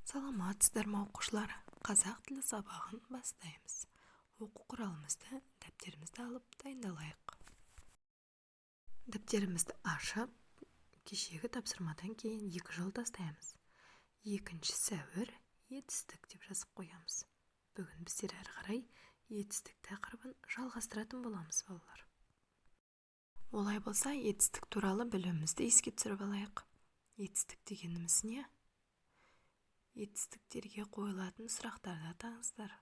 Саламатсыздар ма оқушылар? Қазақ тілі сабағын бастаймыз. Оқу құралымызды, дәптерімізді алып дайындалайық. Дәптерімізді ашып, кешегі тапсырмадан кейін 2 жол тастаймыз. 2 сәуір етістік деп жазып қоямыз. Бүгін біздер әрі қарай етістік тақырыбын жалғастыратын боламыз, балалар. Олай болса, етістік туралы білімімізді еске түсіріп алайық. Етістік дегеніміз не? Етістіктерге қойылатын сұрақтарды атаңыздар.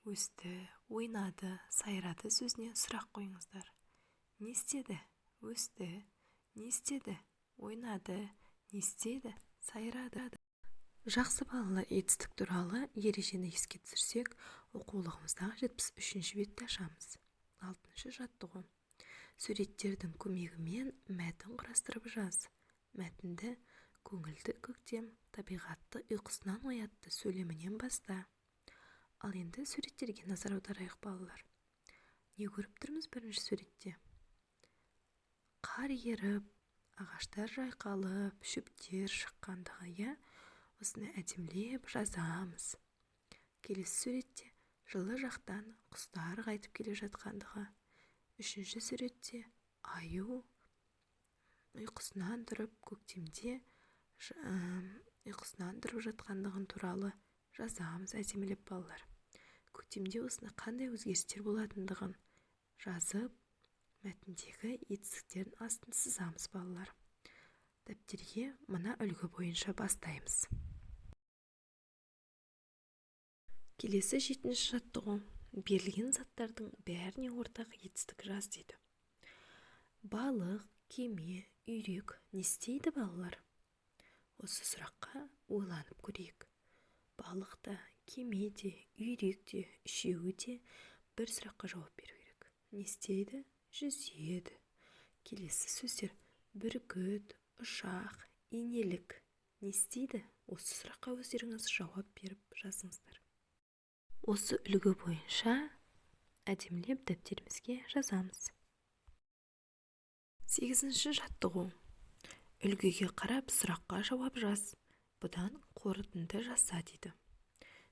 Өсті, ойнады, сайрады сөзіне сұрақ қойыңыздар. Не істеді? Өсті. Не істеді? Ойнады. Не істеді? Сайрады. Жақсы балалар, етістік туралы ережені еске түсірсек, оқулығымыздағы 73-ші бетті ашамыз. 6-шы жаттығу. Суреттердің көмегімен мәтін құрастырып жаз. Мәтінді көңілді көктем, табиғатты ұйқысынан оятты сөйлемінен баста. Ал енді суреттерге назар аударайық, балалар. Не көріп тұрмыз бірінші суретте? Қар еріп, ағаштар жайқалып, шөптер шыққандығы, иә? Осыны әдемілеп жазамыз. Келесі суретте жылы жақтан құстар қайтып келе жатқандығы. 3-ші суретте аю ұйқысынан тұрып, көктемде ұйқысынан тұрып жатқандығын туралы жазамыз әдемілеп, балалар. Көктемде осыны қандай өзгерістер болатындығын жазып, мәтіндегі етістіктердің астын сызамыз, балалар. Дәптерге мына үлгі бойынша бастаймыз. Келесі 7-ші жаттығу. Берілген заттардың бәріне ортақ етістік жаз дейді. Балық, кеме, үйрек не істейді, балалар? Осы сұраққа ойланып көрейік. Балық та, кеме де, үйрек те, үшеуі де бір сұраққа жауап беру керек. Не істейді? Жүзеді. Келесі сөздер бүркіт, ұшақ, инелік не істейді? Осы сұраққа өздеріңіз жауап беріп жазыңыздар. Осы үлгі бойынша әдемілеп дәптерімізге жазамыз. 8-ші жаттығу. Үлгіге қарап сұраққа жауап жаз. Бұдан қорытынды жаса дейді.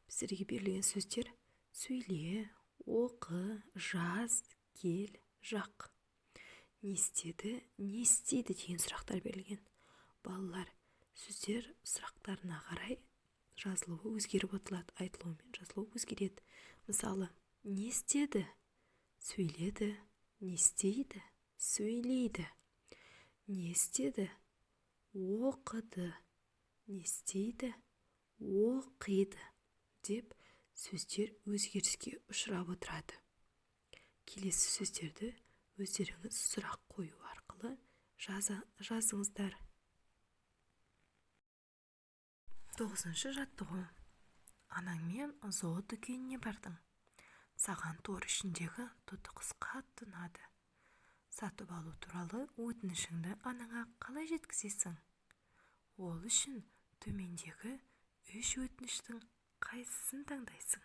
Біздерге берілген сөздер сөйле, оқы, жаз, кел, жақ. Не істеді, не істейді деген сұрақтар берілген. Балалар, сөздер сұрақтарына қарай жазылуы өзгеріп отырады, айтылуымен жазылуы өзгереді. Мысалы, не істеді? Сөйледі. Не істейді? Сөйлейді. Не істеді? Оқыды. Не істейді? Оқиды. Деп сөздер өзгеріске ұшырап отырады. Келесі сөздерді өздеріңіз сұрақ қою арқылы жазыңыздар. 9-шы жаттығу. Анаңмен зоо дүкеніне бардың. Саған тор ішіндегі тоты құс қатты ұнады. Сатып алу туралы өтінішіңді анаңа қалай жеткізесің? Ол үшін төмендегі 3 өтініштің қайсысын таңдайсың?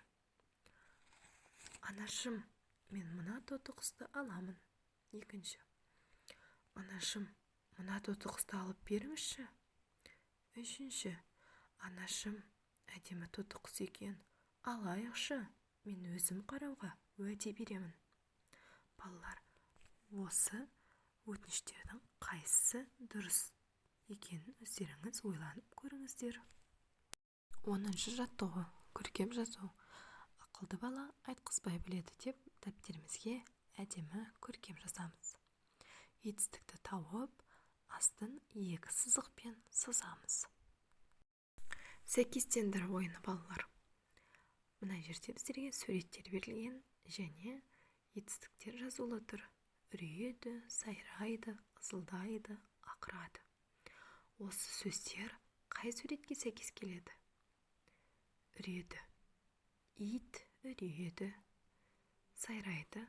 Анашым, мен мына тоты құсты аламын. 2. Анашым, мына тоты құсты алып беріңізші. 3. Анашым, әдемі тоты құс екен, алайықшы, мен өзім қарауға уәде беремін. Балалар, осы өтініштердің қайсысы дұрыс екенін өздеріңіз ойланып көріңіздер. 10-шы жаттығу. Көркем жазу. Ақылды бала айтқызбай біледі деп дәптерімізге әдемі көркем жазамыз. Етістікті тауып, астын 2 сызықпен сызамыз. Сәйкестендір ойыны, балалар. Мына жерде біздерге суреттер берілген және етістіктер жазулы тұр. Үреді, сайрайды, ызылдайды, ақырады. Осы сөздер қай суретке сәйкес келеді? Үреді. Ит үреді. Сайрайды.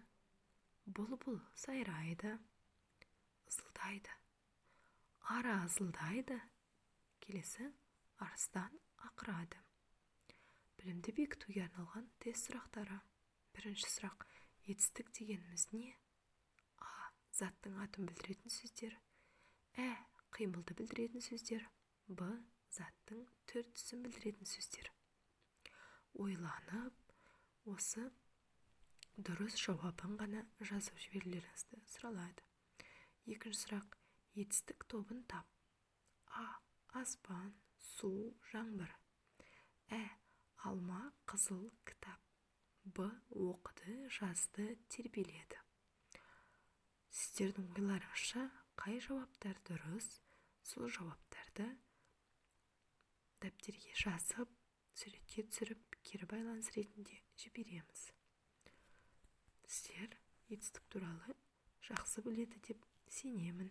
Бұлбұл сайрайды. Ызылдайды. Ара ызылдайды. Келесі арыстан ақырады. Білімді бекітуге арналған тест сұрақтары. 1-ші сұрақ. Етістік дегеніміз не? А. Заттың атын білдіретін сөздер. Қимылды білдіретін сөздер. Б. Заттың түр-түсін білдіретін сөздер. Ойланып, осы дұрыс жауабын ғана жазып жіберулеріңізді сұралады. Екінші сұрақ: етістік тобын тап. А. Аспан, су, жаңбыр. Ә. Алма, қызыл, кітап. Б. Оқыды, жазды, тербеледі. Сіздердің ойларыңызша қай жауаптар дұрыс? Сол жауаптарды дәптерге жазып, суретке түсіріп, кері байланыс ретінде жібереміз. Сіздер етістік туралы жақсы біледі деп сенемін.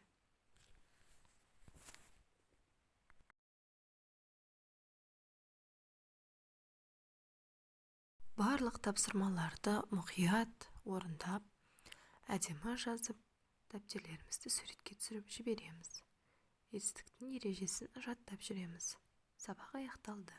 Барлық тапсырмаларды мұқият орындап, әдемі жазып, дәптерлерімізді суретке түсіріп жібереміз. Етістіктің ережесін жаттап жүреміз. Сабақ аяқталды.